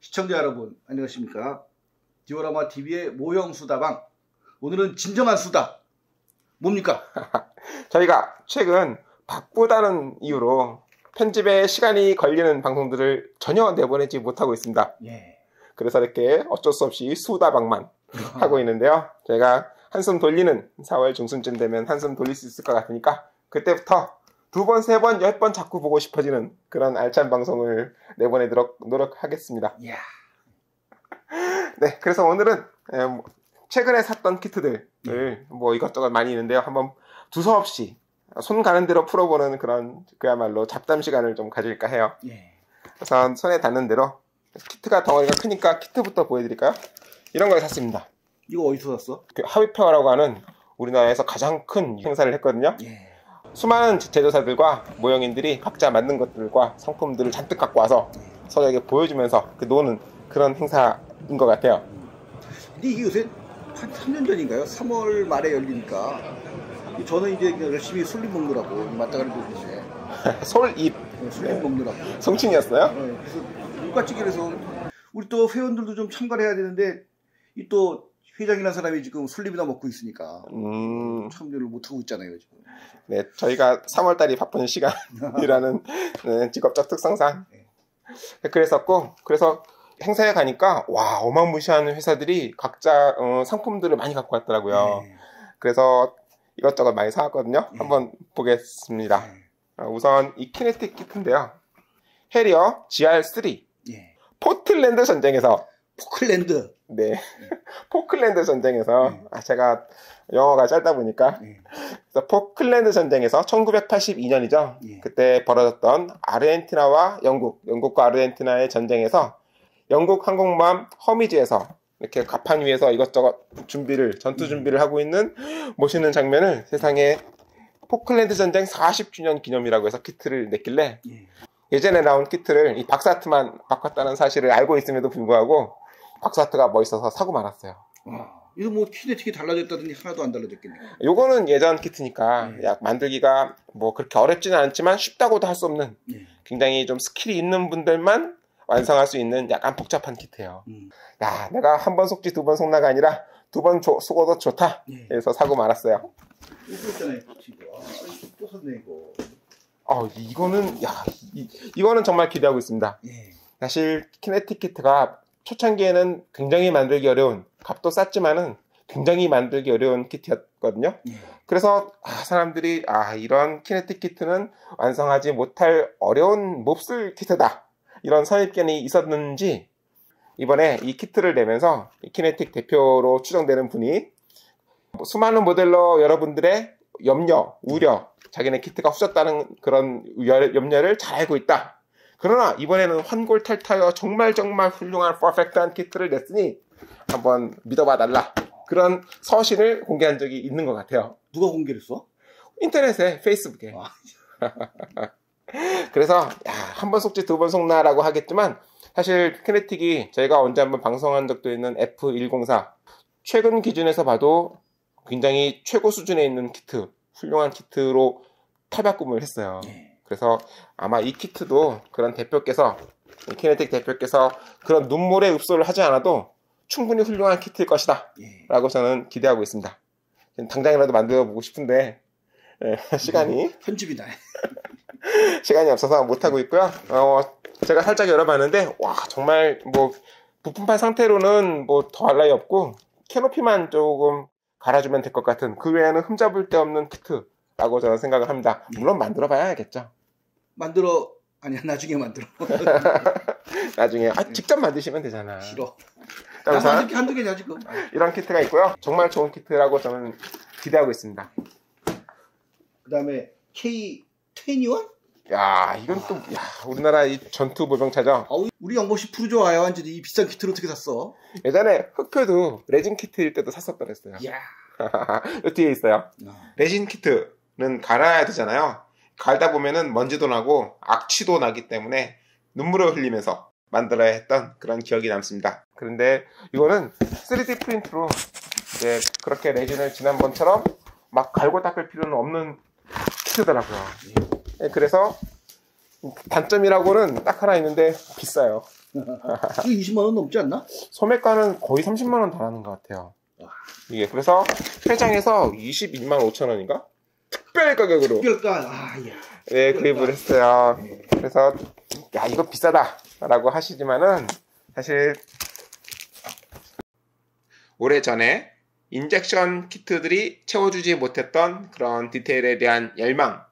시청자 여러분 안녕하십니까? 디오라마 TV의 모형 수다방. 오늘은 진정한 수다. 뭡니까? 저희가 최근 바쁘다는 이유로 편집에 시간이 걸리는 방송들을 전혀 내보내지 못하고 있습니다. 예. 그래서 이렇게 어쩔 수 없이 수다방만 하고 있는데요. 제가 한숨 돌리는 4월 중순쯤 되면 한숨 돌릴 수 있을 것 같으니까 그때부터 2번, 3번, 10번 자꾸 보고 싶어지는 그런 알찬 방송을 내보내도록 노력하겠습니다. 이야. 네, 그래서 오늘은 최근에 샀던 키트들을 뭐 이것저것 많이 있는데요. 한번 두서없이 손 가는 대로 풀어보는 그런 그야말로 잡담 시간을 좀 가질까 해요. 예. 우선 손에 닿는 대로 키트가 덩어리가 크니까 키트부터 보여드릴까요? 이런 걸 샀습니다. 이거 어디서 샀어? 그 하위페어라고 하는 우리나라에서 가장 큰 행사를 했거든요. 예. 수많은 제조사들과 모형인들이 각자 만든 것들과 상품들을 잔뜩 갖고 와서 서로에게 보여주면서 노는 그런 행사인 것 같아요. 근데 이게 요새 한 3년 전인가요? 3월 말에 열리니까 저는 이제 열심히 술림 먹느라고 맞다가리 도는데 솔잎 술림 먹느라고 성친이었어요? 네, 그래서 물가찌개에서 우리 또 회원들도 좀 참가를 해야 되는데 이 또 회장이라는 사람이 지금 술림이나 먹고 있으니까 참여를 못하고 있잖아요 지금. 네, 저희가 3월달이 바쁜 시간이라는 네, 직업적 특성상 그랬었고, 그래서 행사에 가니까 와 어마무시한 회사들이 각자 상품들을 많이 갖고 왔더라고요. 네. 그래서 이것저것 많이 사왔거든요. 네. 한번 보겠습니다. 네. 우선 이 키네틱 키트인데요. 해리어 GR3 예. 포틀랜드 전쟁에서 포클랜드. 네, 포클랜드 전쟁에서 제가 영어가 짧다 보니까 그래서 포클랜드 전쟁에서 1982년이죠. 예. 그때 벌어졌던 아르헨티나와 영국과 아르헨티나의 전쟁에서 영국 항공모함 허미지에서 이렇게 갑판 위에서 이것저것 전투 준비를 하고 있는 멋있는 장면을 세상에 포클랜드 전쟁 40주년 기념이라고 해서 키트를 냈길래 예전에 나온 키트를 이 박스아트만 바꿨다는 사실을 알고 있음에도 불구하고 박스아트가 멋있어서 사고 말았어요. 이거 뭐 키네틱이 달라졌다더니 하나도 안 달라졌겠네요. 요거는 예전 키트니까 약 만들기가 뭐 그렇게 어렵지는 않지만 쉽다고도 할 수 없는 굉장히 좀 스킬이 있는 분들만 완성할 수 있는 약간 복잡한 키트예요. 야, 내가 한 번 속지 2번 속나가 아니라 2번 속어도 좋다. 그래서 사고 말았어요. 이거 있잖아요. 또 샀네 이거. 이거는 이거는 정말 기대하고 있습니다. 사실 키네틱 키트가 초창기에는 굉장히 만들기 어려운, 값도 쌌지만은 굉장히 만들기 어려운 키트였거든요. 그래서 사람들이 이런 키네틱 키트는 완성하지 못할 어려운 몹쓸 키트다, 이런 선입견이 있었는지 이번에 이 키트를 내면서 이 키네틱 대표로 추정되는 분이 수많은 모델러 여러분들의 염려, 우려, 자기네 키트가 후졌다는 그런 염려를 잘 알고 있다. 그러나 이번에는 환골탈태하여 정말 훌륭한 퍼펙트한 키트를 냈으니 한번 믿어봐 달라, 그런 서신을 공개한 적이 있는 것 같아요. 누가 공개를 했어? 인터넷에, 페이스북에. 그래서 한 번 속지 2번 속나라고 하겠지만 사실 키네틱이 저희가 언제 한번 방송한 적도 있는 F104 최근 기준에서 봐도 굉장히 최고 수준에 있는 키트, 훌륭한 키트로 탈바꿈을 했어요. 그래서 아마 이 키트도 그런 대표께서, 키네틱 대표께서 그런 눈물의 읍소를 하지 않아도 충분히 훌륭한 키트일 것이다 라고 저는 기대하고 있습니다. 당장이라도 만들어 보고 싶은데 시간이 편집이다. 시간이 없어서 못하고 있고요. 제가 살짝 열어봤는데 정말 뭐 부품판 상태로는 뭐 더할 나위 없고 캐노피만 조금 갈아주면 될 것 같은, 그 외에는 흠잡을 데 없는 키트라고 저는 생각을 합니다. 물론 만들어 봐야 알겠죠. 나중에 만들어. 나중에 직접 만드시면 되잖아. 싫어. 자, 우선 한두 개냐 지금. 이런 키트가 있고요. 정말 좋은 키트라고 저는 기대하고 있습니다. 그 다음에 K21? 이건 또 우리나라 이 전투 모병차죠. 우리 영범씨 푸르조 아야완지 이 비싼 키트를 어떻게 샀어? 예전에 흑표도 레진 키트일 때도 샀었다 그랬어요. 이 뒤에 있어요. 레진 키트는 갈아야 되잖아요. 갈다 보면은 먼지도 나고 악취도 나기 때문에 눈물을 흘리면서 만들어야 했던 그런 기억이 남습니다. 그런데 이거는 3D 프린트로 이제 그렇게 레진을 지난번처럼 막 갈고 닦을 필요는 없는 키트더라고요. 그래서 단점이라고는 딱 하나 있는데 비싸요. 이거 20만 원 넘지 않나? 소매가는 거의 30만 원 달하는 것 같아요. 이게 그래서 회장에서 22만 5천 원인가? 특별 가격으로. 특별가. 아, 야. 네, 구입을 했어요. 그래서 야 이거 비싸다라고 하시지만은 사실 오래전에 인젝션 키트들이 채워주지 못했던 그런 디테일에 대한 열망,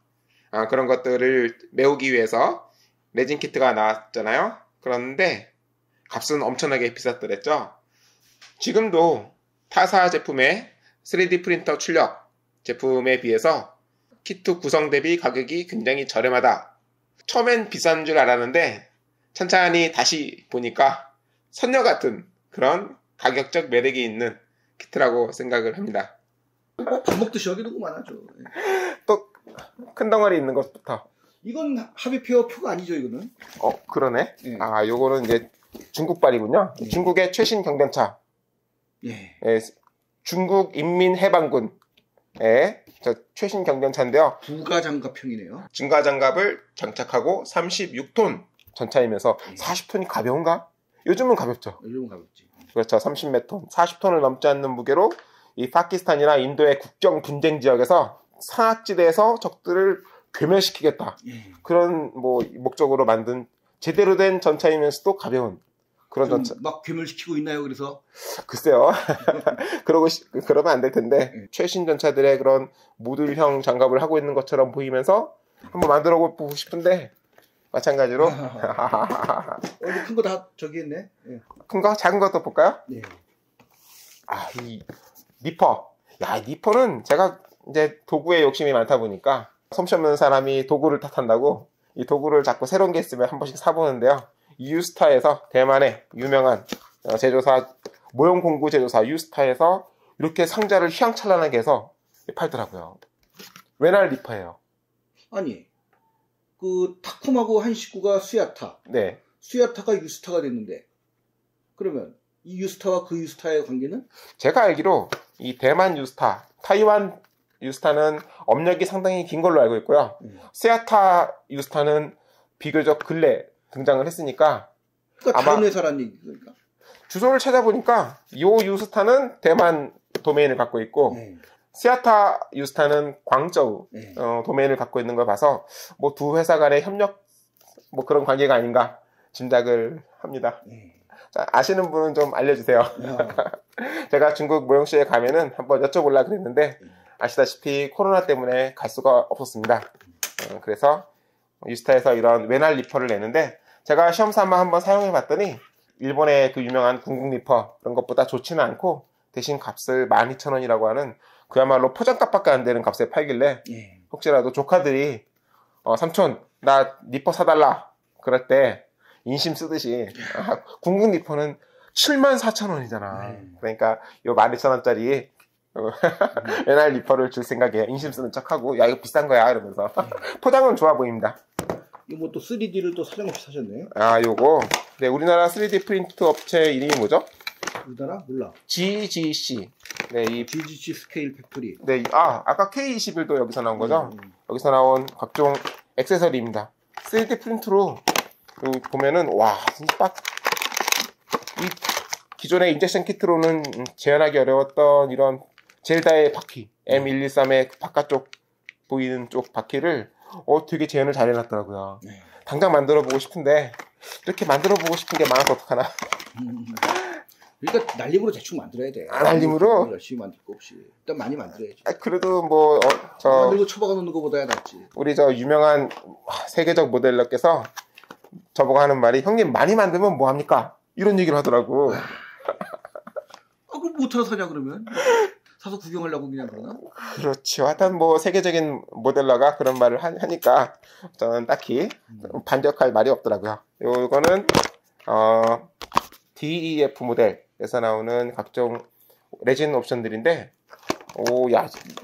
그런 것들을 메우기 위해서 레진 키트가 나왔잖아요. 그런데 값은 엄청나게 비쌌더랬죠. 지금도 타사 제품의 3D 프린터 출력 제품에 비해서 키트 구성 대비 가격이 굉장히 저렴하다. 처음엔 비싼 줄 알았는데 천천히 다시 보니까 선녀 같은 그런 가격적 매력이 있는 키트라고 생각을 합니다. 밥 먹듯이 여기도 그만하죠. 또 큰 덩어리 있는 것부터. 이건 하비페어 표가 아니죠, 이거는? 그러네. 예. 요거는 이제 중국발이군요. 예. 중국의 최신 경전차. 예. 중국 인민해방군의 최신 경전차인데요. 부가장갑형이네요. 증가장갑을 장착하고 36톤 전차이면서 40톤이 가벼운가? 요즘은 가볍죠. 요즘은 가볍지. 그렇죠. 30몇 톤, 40톤을 넘지 않는 무게로 이 파키스탄이나 인도의 국경 분쟁 지역에서 산악지대에서 적들을 괴멸시키겠다. 예. 그런 목적으로 만든 제대로 된 전차이면서도 가벼운 그런 전차. 막 괴멸시키고 있나요? 그래서 글쎄요. 그러면 안 될 텐데 최신 전차들의 그런 모듈형 장갑을 하고 있는 것처럼 보이면서 한번 만들어 보고 싶은데 마찬가지로 큰 거 다 저기 있네. 예. 큰 거, 작은 것도 볼까요? 네. 이 니퍼. 니퍼는 제가 이제 도구에 욕심이 많다 보니까 솜씨 없는 사람이 도구를 탓한다고 이 도구를 자꾸 새로운 게 있으면 한 번씩 사보는데요. 유스타에서 대만의 유명한 제조사, 모형 공구 제조사 유스타에서 이렇게 상자를 휘황찬란하게 해서 팔더라고요. 외날 니퍼예요. 아니, 그 타콤하고 한 식구가 수야타. 네. 수야타가 유스타가 됐는데 그러면 이 유스타와 그 유스타의 관계는? 제가 알기로 이 대만 유스타, 타이완 유스타는 업력이 상당히 긴 걸로 알고 있고요. 세아타 유스타는 비교적 근래 등장을 했으니까 그러니까 아마 다른 회사란 얘기니까. 주소를 찾아보니까 이 유스타는 대만 도메인을 갖고 있고 세아타 유스타는 광저우 도메인을 갖고 있는 걸 봐서 두 회사 간의 협력 그런 관계가 아닌가 짐작을 합니다. 자, 아시는 분은 좀 알려주세요. 제가 중국 모형쇼에 가면은 한번 여쭤보려고 그랬는데 아시다시피 코로나 때문에 갈 수가 없었습니다. 그래서 유스타에서 이런 외날 리퍼를 내는데 제가 시험삼아 한번 사용해 봤더니 일본의 그 유명한 궁극 리퍼 그런 것보다 좋지는 않고 대신 값을 12,000원이라고 하는 그야말로 포장값밖에 안 되는 값에 팔길래 혹시라도 조카들이 삼촌 나 리퍼 사달라 그럴 때 인심 쓰듯이 궁극 리퍼는 74,000원이잖아. 그러니까 요 12,000원짜리 외날 리퍼를 줄 생각에 인심 쓰는 척하고 야 이거 비싼 거야 이러면서 포장은 좋아 보입니다. 이거 또 3D를 또 사정없이 사셨네. 요거 네 우리나라 3D 프린트 업체 이름이 뭐죠? 우리나라? 몰라. GGC. 네, 이 GGC 스케일 팩토리. 네, 아까 K21도 여기서 나온 거죠? 여기서 나온 각종 액세서리입니다. 3D 프린트로 보면은 와, 진짜 이 기존의 인젝션 키트로는 재현하기 어려웠던 이런 젤다의 바퀴 M113의 바깥쪽 보이는 쪽 바퀴를 되게 재현을 잘 해놨더라고요. 당장 만들어보고 싶은데 이렇게 만들어보고 싶은 게 많아서 어떡하나. 그러니까 날림으로 대충 만들어야 돼. 날림으로? 열심히 만들 거 없이 일단 많이 만들어야지. 그래도 만들고 처박아 놓는 것보다야 낫지. 우리 유명한 세계적 모델러께서 저보고 하는 말이 형님 많이 만들면 뭐합니까? 이런 얘기를 하더라고. 그럼 뭐 어떻게 사냐 그러면? 사서 구경하려고 그냥 그러나? 그렇죠. 하여튼 세계적인 모델러가 그런 말을 하니까 저는 딱히 반격할 말이 없더라고요. 요거는 DEF 모델에서 나오는 각종 레진 옵션들인데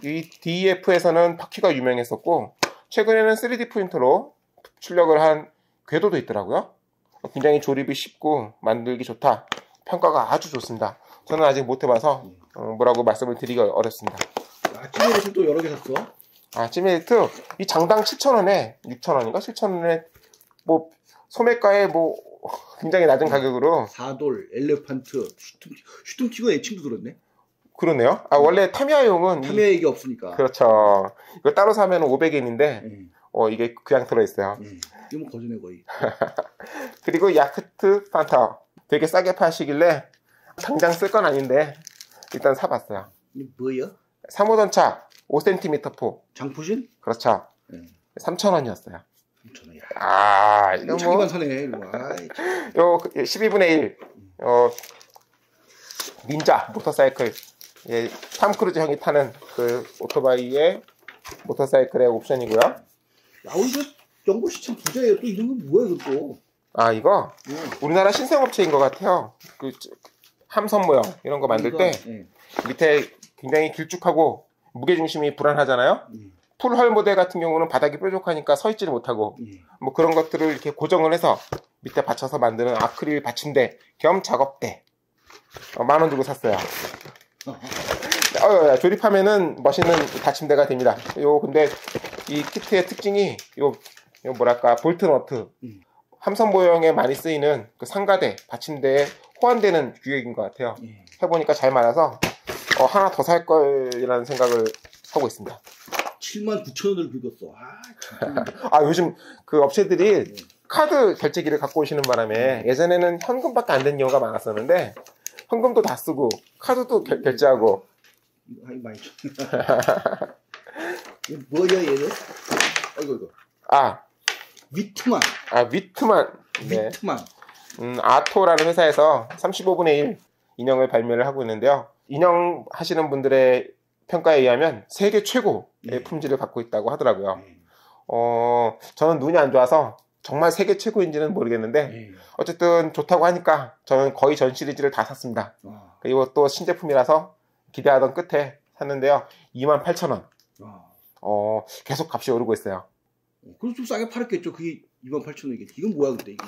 이 DEF에서는 바퀴가 유명했었고 최근에는 3D 프린터로 출력을 한 궤도도 있더라고요. 굉장히 조립이 쉽고 만들기 좋다. 평가가 아주 좋습니다. 저는 아직 못 해봐서 뭐라고 말씀을 드리기 어렵습니다. 찜메이트 또 여러 개 샀어? 찜메이트 이 장당 7,000원에 6,000원인가 7,000원에 소매가에 굉장히 낮은 가격으로. 사돌, 엘레판트, 슈팅티거 애칭도 들었네. 그러네요. 아, 원래 타미야용은 타미야 얘기 없으니까. 그렇죠. 이거 따로 사면 500엔인데 이게 그냥 들어있어요. 이거 뭐 거저네 거의. 그리고 야크트 판타 되게 싸게 파시길래 당장 쓸 건 아닌데 일단 사봤어요. 이게 뭐야? 3호전차 5cm 포. 장포신? 그렇죠. 3,000원이었어요. 3,000원이야. 아, 이거 자기만 사네. 이거. 요 12분의 1. 닌자 모터사이클. 예, 탐 크루즈 형이 타는 그 오토바이의 모터사이클의 옵션이고요. 야, 우리 영보씨 참 부자예요. 또 이런 건 뭐야, 이것도. 아, 이거 우리나라 신생업체인 것 같아요. 그 함선 모형 이런 거 만들 때 밑에 굉장히 길쭉하고 무게중심이 불안하잖아요. 풀헐 모델 같은 경우는 바닥이 뾰족하니까 서 있지를 못하고 뭐 그런 것들을 이렇게 고정을 해서 밑에 받쳐서 만드는 아크릴 받침대 겸 작업대. 10,000원 주고 샀어요. 조립하면은 멋있는 받침대가 됩니다. 근데 이 키트의 특징이 요 뭐랄까 볼트 너트 함선 모형에 많이 쓰이는 그 상가대 받침대에 호환되는 규격인 것 같아요. 해보니까 잘 맞아서 하나 더 살 걸이라는 생각을 하고 있습니다. 79,000원을 긁었어. 요즘 그 업체들이 카드 결제기를 갖고 오시는 바람에 예전에는 현금밖에 안 되는 경우가 많았었는데 현금도 다 쓰고 카드도 결제하고. 아이 많이 이거 뭐야 얘는? 이거. 위트만. 위트만. 네. 위트만. 아토라는 회사에서 35분의 1 인형을 발매를 하고 있는데요. 인형 하시는 분들의 평가에 의하면 세계 최고의 품질을 갖고 있다고 하더라고요. 저는 눈이 안 좋아서 정말 세계 최고인지는 모르겠는데 어쨌든 좋다고 하니까 저는 거의 전 시리즈를 다 샀습니다. 그리고 또 신제품이라서 기대하던 끝에 샀는데요. 28,000원. 계속 값이 오르고 있어요. 그럼 좀 싸게 팔았겠죠. 그게 28,000원이겠지. 이건 뭐야 근데 이게?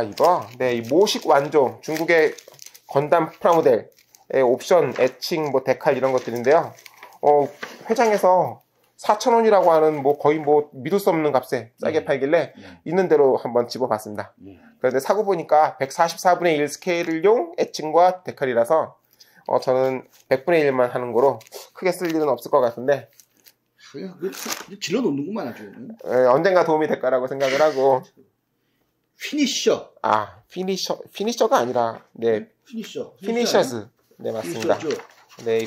이거 이 모식 완조 중국의 건담 프라모델의 옵션, 애칭, 데칼 이런 것들인데요. 회장에서 4,000원이라고 하는 거의 믿을 수 없는 값에 싸게 팔길래 있는 대로 한번 집어봤습니다. 그런데 사고 보니까 144분의 1 스케일용 애칭과 데칼이라서 저는 100분의 1만 하는 거로 크게 쓸 일은 없을 것 같은데 질러 놓는구만 아주. 언젠가 도움이 될 거라고 생각을 하고. 피니셔. 피니셔가 아니라 피니셔스. 네, 맞습니다. 네,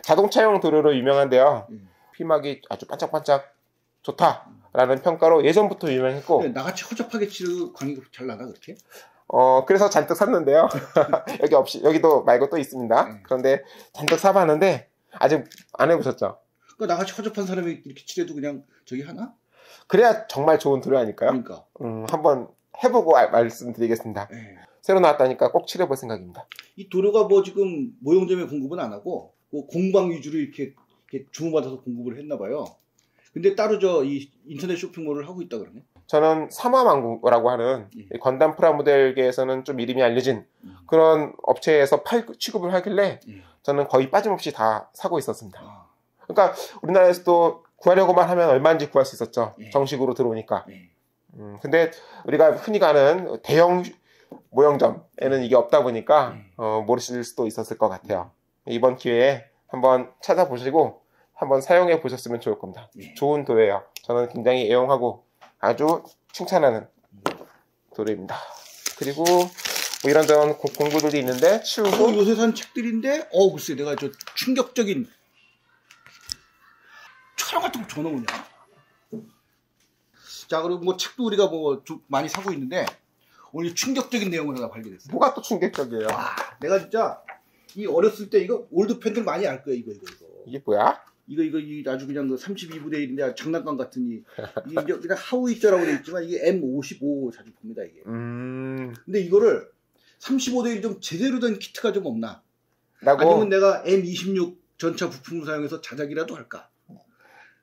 자동차용 도료로 유명한데요. 피막이 아주 반짝반짝 좋다라는 평가로 예전부터 유명했고. 나같이 허접하게 치르고 광이 잘 나가 그렇게? 그래서 잔뜩 샀는데요. 여기도 말고 또 있습니다. 그런데 잔뜩 사봤는데 아직 안 해보셨죠? 그러니까 나같이 허접한 사람이 이렇게 칠해도 그냥 저기 하나? 그래야 정말 좋은 도료 아닐까요? 그러니까. 한번 해보고 말씀드리겠습니다. 새로 나왔다니까 꼭 칠해볼 생각입니다. 이 도료가 지금 모형점에 공급은 안 하고 공방 위주로 이렇게 주문받아서 공급을 했나 봐요. 근데 따로 이 인터넷 쇼핑몰을 하고 있다 그러네. 저는 삼화망구라고 하는 건담 프라모델계에서는 좀 이름이 알려진 그런 업체에서 취급을 하길래 저는 거의 빠짐없이 다 사고 있었습니다. 그러니까 우리나라에서도 구하려고만 하면 얼마인지 구할 수 있었죠. 정식으로 들어오니까. 근데 우리가 흔히 가는 대형 모형점에는 이게 없다 보니까 모르실 수도 있었을 것 같아요. 이번 기회에 한번 찾아보시고 한번 사용해 보셨으면 좋을 겁니다. 좋은 도료예요. 저는 굉장히 애용하고 아주 칭찬하는 도료입니다. 그리고 이런저런 공구들이 있는데 치우고 요새 산 책들인데 글쎄 내가 충격적인 촬영 같은 거 전화 오냐. 자, 그리고 책도 우리가 좀 많이 사고 있는데 오늘 충격적인 내용을 하나 발견했어. 뭐가 또 충격적이에요? 내가 진짜 이 어렸을 때 이거 올드 팬들 많이 알 거야. 이거. 이게 뭐야? 이거 아주 그냥 32분의 1인데 장난감 같은 이게 이제 그냥 하우이저라고 되어 있지만 이게 M55 자주 봅니다 이게. 근데 이거를 35대 1 좀 제대로 된 키트가 좀 없나? 아니면 내가 M26 전차 부품을 사용해서 자작이라도 할까?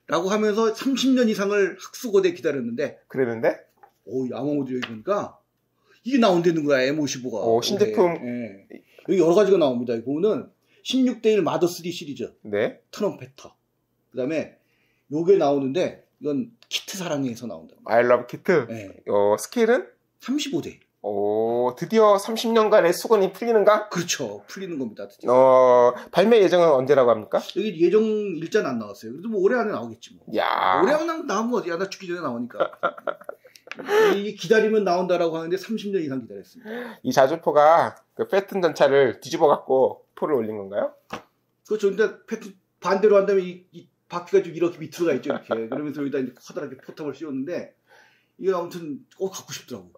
라고 하면서 30년 이상을 학수고대 기다렸는데. 그랬는데? 야마모드 여기 보니까 이게 나온다는 거야 M55가. 신제품. 여기 여러 가지가 나옵니다. 여기 보면은 16대1 마더 3 시리즈. 네. 트럼펫터. 그 다음에 요게 나오는데 이건 키트 사랑에서 나온다. I love 키트. 네. 스케일은 35대. 오, 드디어 30년간의 수건이 풀리는가? 그렇죠. 풀리는 겁니다. 드디어. 발매 예정은 언제라고 합니까? 여기 예정 일자는 안 나왔어요. 그래도 뭐 올해 안에 나오겠지 뭐. 야. 올해 안에 나오면 어디야? 나 죽기 전에 나오니까. 이 기다리면 나온다라고 하는데 30년 이상 기다렸습니다. 이 자주포가 그 패튼 전차를 뒤집어 갖고 포를 올린 건가요? 그렇죠. 근데 패튼 반대로 한다면 이 바퀴가 좀 이렇게 밑으로 가 있죠. 이렇게. 그러면서 여기다 이제 커다랗게 포탑을 씌웠는데 이거 아무튼 갖고 싶더라고.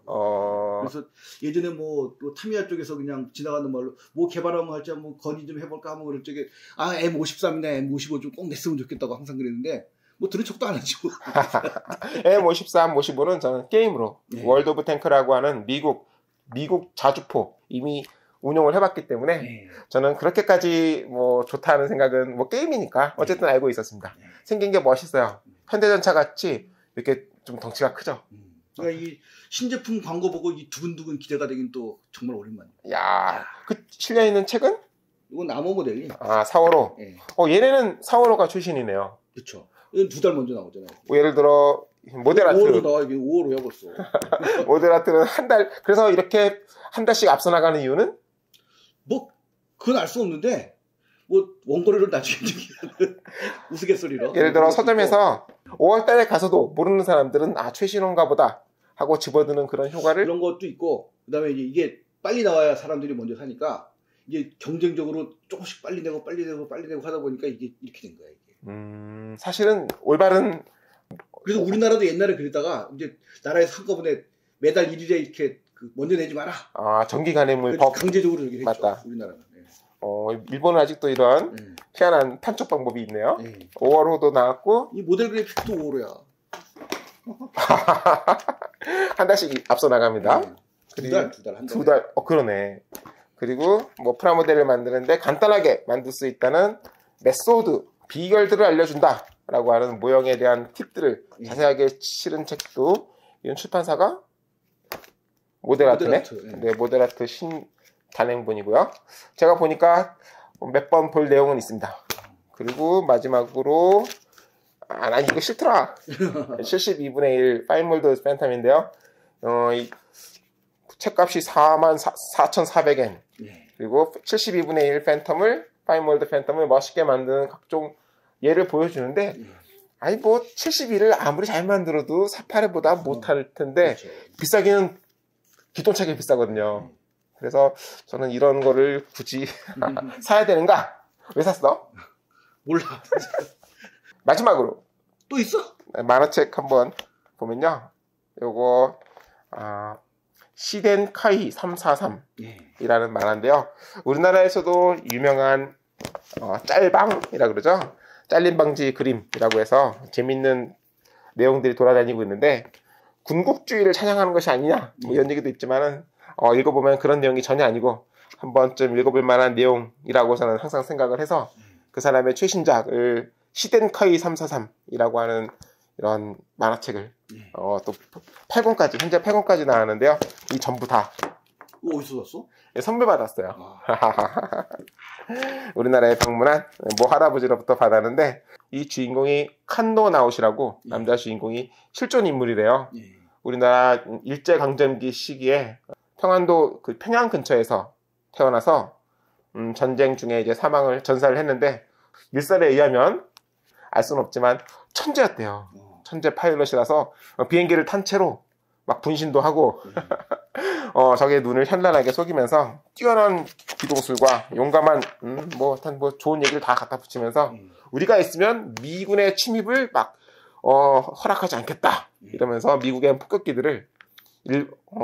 그래서 예전에 뭐 또 타미야 쪽에서 그냥 지나가는 말로 뭐 개발하면 할지 한번 건의 좀 해볼까 하면 그럴 적에 M53이나 M55 좀 꼭 냈으면 좋겠다고 항상 그랬는데 뭐 들은 척도 안 하죠. M53, 55는 저는 게임으로 월드 오브 탱크라고 하는 미국 자주포 이미 운용을 해봤기 때문에 저는 그렇게까지 뭐 좋다는 생각은 뭐 게임이니까 어쨌든 알고 있었습니다. 생긴 게 멋있어요. 현대전차 같이 이렇게 좀 덩치가 크죠. 그러니까 이 신제품 광고 보고 이 두근두근 기대가 되긴 또 정말 오랜만이에요. 야, 그 실려 있는 책은? 이건 나무 모델이. 4월호. 네. 얘네는 4월호가 출신이네요. 그렇죠. 이건 2달 먼저 나오잖아요. 예를 들어 모델아트. 5월호 나와 이게 5월호야 벌써. 모델아트는 한 달. 그래서 이렇게 한 달씩 앞서 나가는 이유는? 뭐 그건 알 수 없는데 뭐 원고료를 나중에 우스갯소리로. 예를 들어 서점에서 5월 달에 가서도 모르는 사람들은 최신호인가 보다 하고 집어드는 그런 효과를 그런 것도 있고 그다음에 이게 빨리 나와야 사람들이 먼저 사니까 이게 경쟁적으로 조금씩 빨리 내고 하다 보니까 이게 이렇게 된 거야 이게. 사실은 올바른. 그래서 우리나라도 옛날에 그랬다가 이제 나라에서 한꺼번에 매달 1일에 이렇게 먼저 내지 마라. 정기 간행물 법 강제적으로 여기 했죠. 맞다. 우리나라는. 네. 일본은 아직도 이런 희한한 판촉 방법이 있네요. 5월호도 나왔고 이 모델 그래픽도 5월호야. 한 달씩 앞서 나갑니다. 두 달, 한 달. 두 달. 그러네. 그리고 뭐 프라모델을 만드는데 간단하게 만들 수 있다는 메소드, 비결들을 알려준다라고 하는 모형에 대한 팁들을 자세하게 실은 책도 이런 출판사가 모델아트네. 네, 모델아트 단행본이고요. 제가 보니까 몇 번 볼 내용은 있습니다. 그리고 마지막으로 난 이거 싫더라. 72분의 1 파인몰드 팬텀인데요. 이 책값이 44,400엔. 그리고 72분의 1 팬텀을 파인몰드 팬텀을 멋있게 만드는 각종 예를 보여주는데 아니 뭐 72를 아무리 잘 만들어도 48보다 못할 텐데 그렇죠. 비싸기는 기똥차게 비싸거든요. 그래서 저는 이런 거를 굳이 사야 되는가? 왜 샀어? 몰라. 마지막으로 또 있어? 만화책 한번 보면요. 요거 시덴카이 343이라는 만화인데요. 우리나라에서도 유명한 짤방이라 그러죠. 잘림 방지 그림이라고 해서 재밌는 내용들이 돌아다니고 있는데 군국주의를 찬양하는 것이 아니냐 뭐 이런 얘기도 있지만은 읽어보면 그런 내용이 전혀 아니고 한 번쯤 읽어볼 만한 내용이라고 저는 항상 생각을 해서 그 사람의 최신작을 시덴카이 343이라고 하는 이런 만화책을 또 8권까지 현재 8권까지 나왔는데요. 이 전부 다 어디서 샀어? 선물 받았어요. 우리나라에 방문한 모 할아버지로부터 받았는데 이 주인공이 칸노 나오시라고 남자 주인공이 실존 인물이래요. 우리나라 일제강점기 시기에 평안도 그 평양 근처에서 태어나서 전쟁 중에 이제 전사를 했는데 일설에 의하면 알 수는 없지만 천재였대요. 천재 파일럿이라서 비행기를 탄 채로 막 분신도 하고 적의 눈을 현란하게 속이면서 뛰어난 기동술과 용감한 뭐 좋은 얘기를 다 갖다 붙이면서 우리가 있으면 미군의 침입을 막 허락하지 않겠다 이러면서 미국의 폭격기들을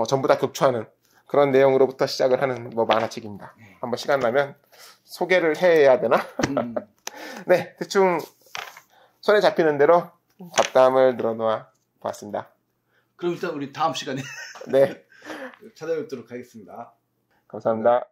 전부 다 격추하는 그런 내용으로부터 시작을 하는 뭐 만화책입니다. 한번 시간 나면 소개를 해야 되나? 네, 대충 손에 잡히는 대로 잡담을 늘어놓아 봤습니다. 그럼 일단 우리 다음 시간에 네 찾아뵙도록 하겠습니다. 감사합니다.